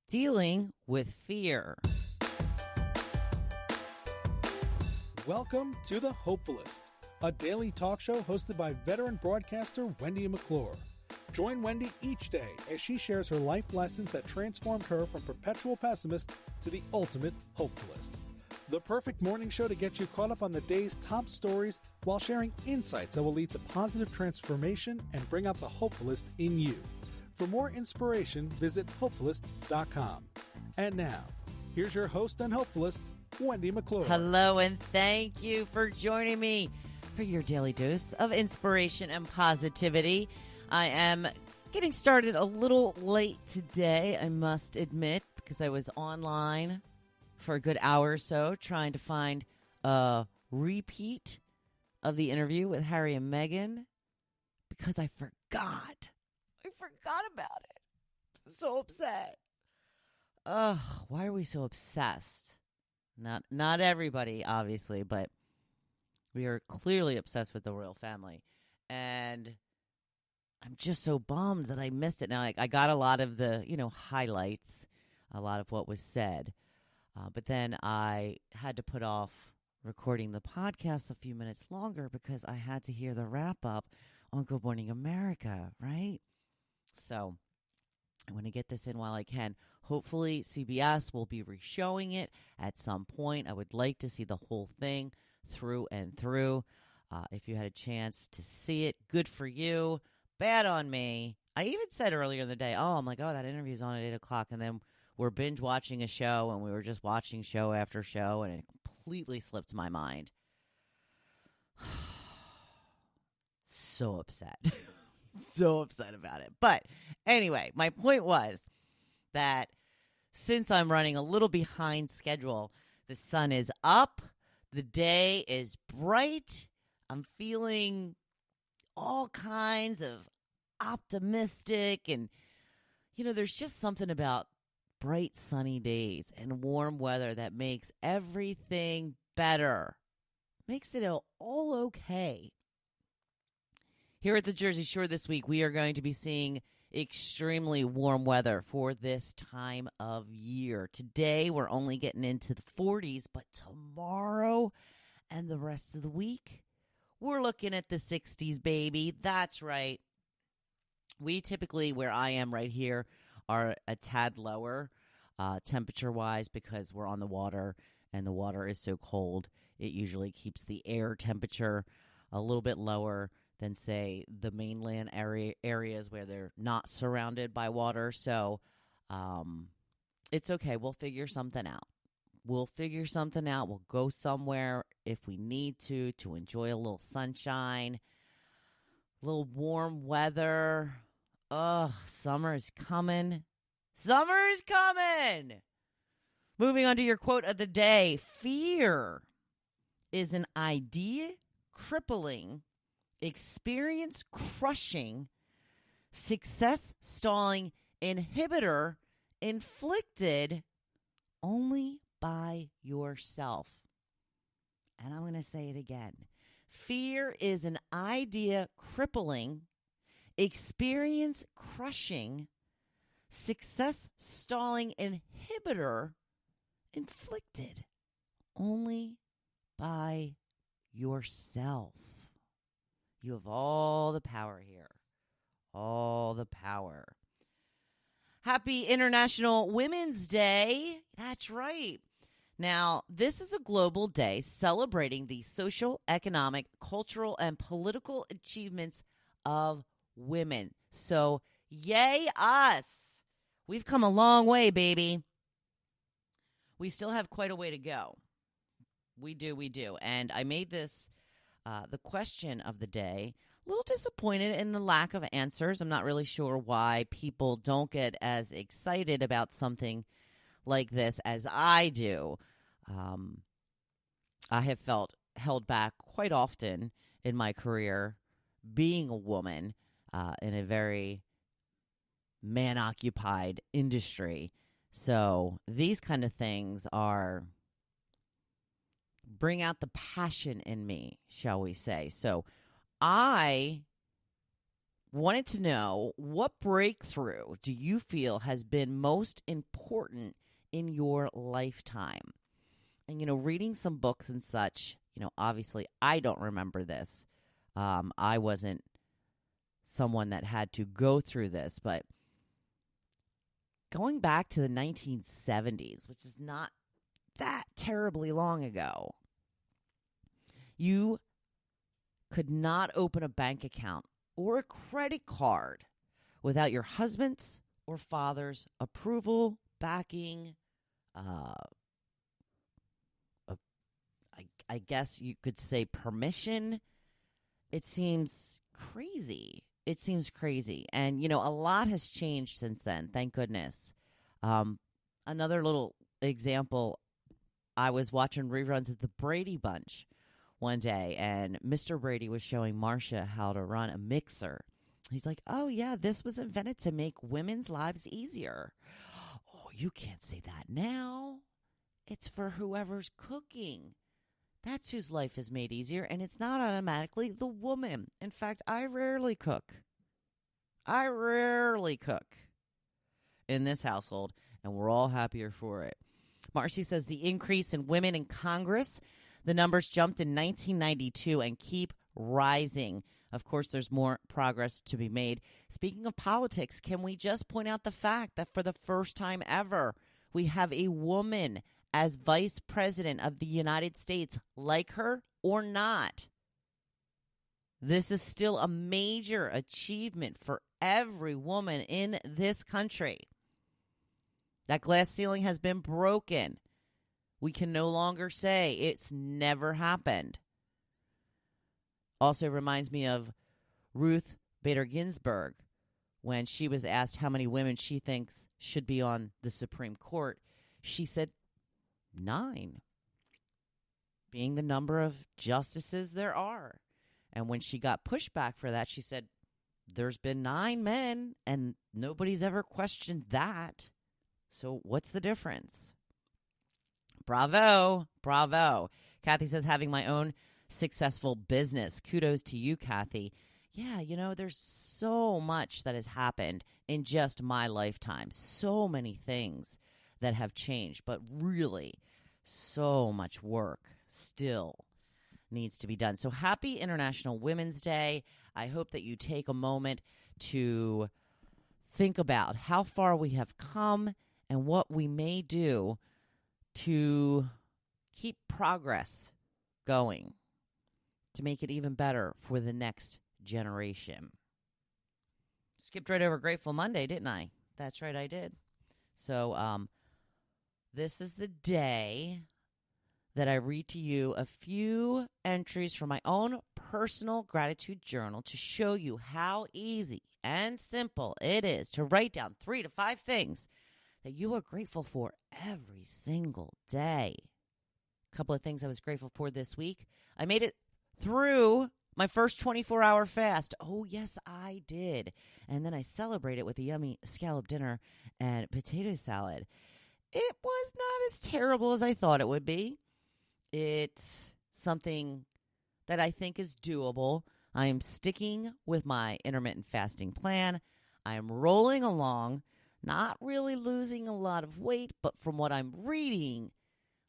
dealing with fear. Welcome to the Hopefulist, a daily talk show hosted by veteran broadcaster Wendy McClure. Join Wendy each day as she shares her life lessons that transformed her from perpetual pessimist to the ultimate hopefulist. The perfect morning show to get you caught up on the day's top stories while sharing insights that will lead to positive transformation and bring out the hopefulist in you. For more inspiration, visit hopefulist.com. And now, here's your host and hopefulist, Wendy McClure. Hello, and thank you for joining me for your daily dose of inspiration and positivity. I am getting started a little late today, I must admit, because I was online for a good hour or so trying to find a repeat of the interview with Harry and Meghan because I forgot. I forgot about it. So upset. Ugh, why are we so obsessed? Not everybody, obviously, but we are clearly obsessed with the royal family. And I'm just so bummed that I missed it. Now, I got a lot of the, highlights, a lot of what was said. But then I had to put off recording the podcast a few minutes longer because I had to hear the wrap-up on Good Morning America, right? So I want to get this in while I can. Hopefully CBS will be re-showing it at some point. I would like to see the whole thing through and through. If you had a chance to see it, good for you. Bad on me. I even said earlier in the day, that interview's on at 8 o'clock, and then we're binge watching a show, and we were just watching show after show, and it completely slipped my mind. So upset. So upset about it. But anyway, my point was that since I'm running a little behind schedule, the sun is up, the day is bright, I'm feeling all kinds of optimistic, and, there's just something about bright sunny days and warm weather that makes everything better, makes it all okay. Here at the Jersey Shore this week, we are going to be seeing extremely warm weather for this time of year. Today, we're only getting into the 40s, but tomorrow and the rest of the week, we're looking at the 60s, baby. That's right. We typically, where I am right here, are a tad lower temperature-wise because we're on the water and the water is so cold. It usually keeps the air temperature a little bit lower than, say, the mainland areas where they're not surrounded by water. So it's okay. We'll figure something out. We'll go somewhere if we need to enjoy a little sunshine, a little warm weather. Summer is coming. Summer is coming. Moving on to your quote of the day. Fear is an idea crippling, experience crushing, success stalling inhibitor inflicted only by yourself. And I'm going to say it again. Fear is an idea crippling, experience crushing, success stalling inhibitor inflicted only by yourself. You have all the power here. All the power. Happy International Women's Day. That's right. Now, this is a global day celebrating the social, economic, cultural, and political achievements of women. So, yay us. We've come a long way, baby. We still have quite a way to go. We do. And I made this the question of the day. A little disappointed in the lack of answers. I'm not really sure why people don't get as excited about something like this as I do. I have felt held back quite often in my career being a woman in a very man-occupied industry. So these kind of things bring out the passion in me, shall we say. So I wanted to know, what breakthrough do you feel has been most important in your lifetime? And, reading some books and such, obviously I don't remember this. I wasn't someone that had to go through this, but going back to the 1970s, which is not that terribly long ago, you could not open a bank account or a credit card without your husband's or father's approval, backing, I guess you could say permission. It seems crazy. And, a lot has changed since then, thank goodness. Another little example, I was watching reruns of the Brady Bunch one day, and Mr. Brady was showing Marcia how to run a mixer. He's like, oh, yeah, this was invented to make women's lives easier. Oh, you can't say that now. It's for whoever's cooking. That's whose life is made easier, and it's not automatically the woman. In fact, I rarely cook in this household, and we're all happier for it. Marcy says the increase in women in Congress, the numbers jumped in 1992 and keep rising. Of course, there's more progress to be made. Speaking of politics, can we just point out the fact that for the first time ever, we have a woman as vice president of the United States, like her or not? This is still a major achievement for every woman in this country. That glass ceiling has been broken. We can no longer say it's never happened. Also reminds me of Ruth Bader Ginsburg when she was asked how many women she thinks should be on the Supreme Court. She said 9, being the number of justices there are. And when she got pushback for that, she said, there's been 9 men and nobody's ever questioned that. So what's the difference? Bravo. Kathy says, having my own successful business. Kudos to you, Kathy. Yeah, there's so much that has happened in just my lifetime. So many things that have changed, but really so much work still needs to be done. So happy International Women's Day. I hope that you take a moment to think about how far we have come and what we may do to keep progress going, to make it even better for the next generation. Skipped right over Grateful Monday, didn't I? That's right, I did. So this is the day that I read to you a few entries from my own personal gratitude journal to show you how easy and simple it is to write down 3 to 5 things that you are grateful for every single day. A couple of things I was grateful for this week. I made it through my first 24-hour fast. Oh, yes, I did. And then I celebrated with a yummy scallop dinner and potato salad. It was not as terrible as I thought it would be. It's something that I think is doable. I am sticking with my intermittent fasting plan. I am rolling along, not really losing a lot of weight, but from what I'm reading,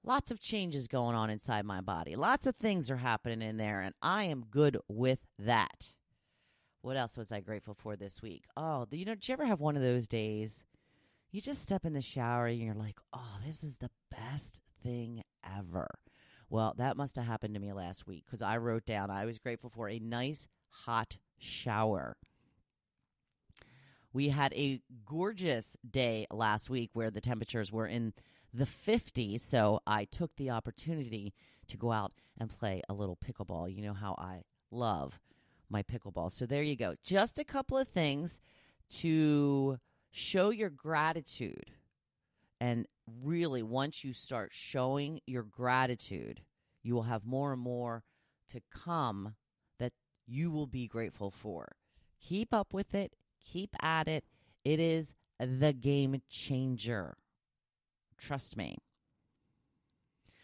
lots of changes going on inside my body. Lots of things are happening in there, and I am good with that. What else was I grateful for this week? Oh, did you ever have one of those days? You just step in the shower and you're like, oh, this is the best thing ever. Well, that must have happened to me last week because I wrote down I was grateful for a nice hot shower. We had a gorgeous day last week where the temperatures were in the 50s, so I took the opportunity to go out and play a little pickleball. You know how I love my pickleball. So there you go. Just a couple of things to show your gratitude. And really, once you start showing your gratitude, you will have more and more to come that you will be grateful for. Keep up with it. Keep at it. It is the game changer. Trust me.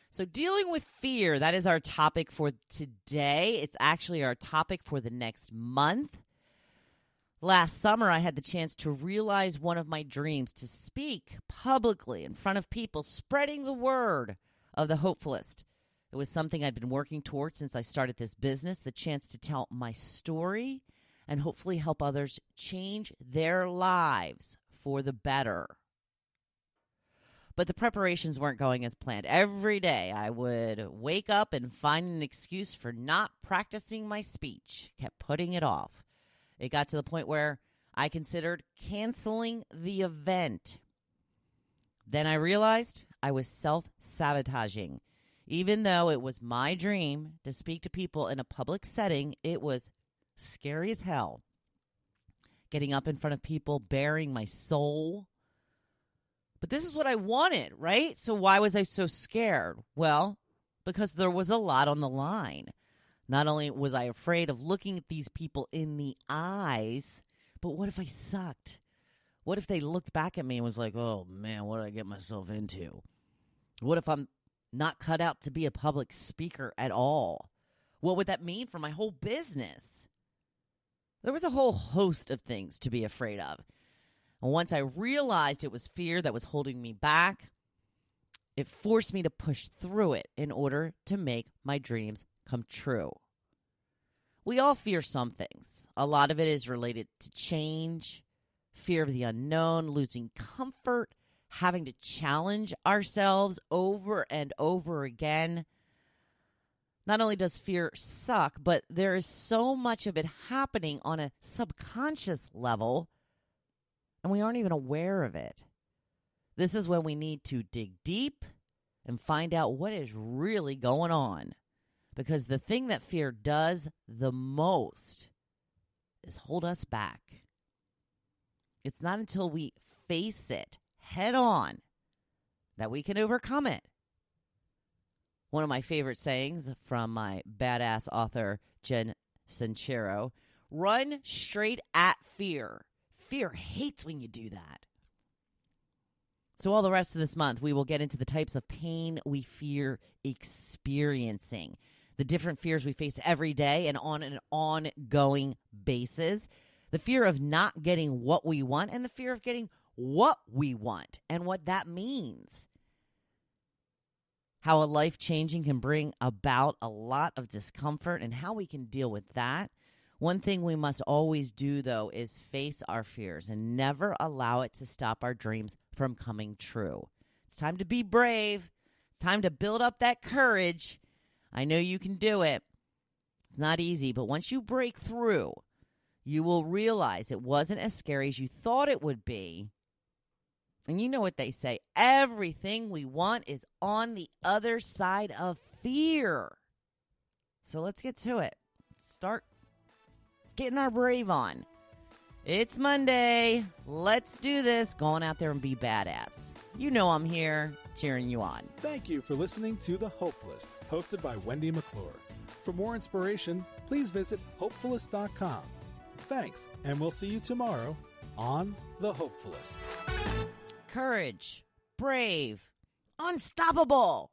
So dealing with fear, that is our topic for today. It's actually our topic for the next month. Last summer, I had the chance to realize one of my dreams, to speak publicly in front of people, spreading the word of the Hopefulist. It was something I'd been working towards since I started this business, the chance to tell my story and hopefully help others change their lives for the better. But the preparations weren't going as planned. Every day I would wake up and find an excuse for not practicing my speech, kept putting it off. It got to the point where I considered canceling the event. Then I realized I was self-sabotaging. Even though it was my dream to speak to people in a public setting, it was scary as hell. Getting up in front of people, bearing my soul. But this is what I wanted, right? So why was I so scared? Well, because there was a lot on the line. Not only was I afraid of looking at these people in the eyes, but what if I sucked? What if they looked back at me and was like, oh, man, what did I get myself into? What if I'm not cut out to be a public speaker at all? What would that mean for my whole business? There was a whole host of things to be afraid of. And once I realized it was fear that was holding me back, it forced me to push through it in order to make my dreams come true. We all fear some things. A lot of it is related to change, fear of the unknown, losing comfort, having to challenge ourselves over and over again. Not only does fear suck, but there is so much of it happening on a subconscious level, and we aren't even aware of it. This is when we need to dig deep and find out what is really going on. Because the thing that fear does the most is hold us back. It's not until we face it head on that we can overcome it. One of my favorite sayings from my badass author, Jen Sincero, run straight at fear. Fear hates when you do that. So all the rest of this month, we will get into the types of pain we fear experiencing, the different fears we face every day and on an ongoing basis, the fear of not getting what we want and the fear of getting what we want and what that means. How a life changing can bring about a lot of discomfort and how we can deal with that. One thing we must always do, though, is face our fears and never allow it to stop our dreams from coming true. It's time to be brave. It's time to build up that courage. I know you can do it. It's not easy, but once you break through, you will realize it wasn't as scary as you thought it would be. And you know what they say, everything we want is on the other side of fear. So let's get to it. Start getting our brave on. It's Monday. Let's do this. Go on out there and be badass. You know I'm here cheering you on. Thank you for listening to The Hopefulist, hosted by Wendy McClure. For more inspiration, please visit hopefulist.com. Thanks, and we'll see you tomorrow on The Hopefulist. Courage, brave, unstoppable.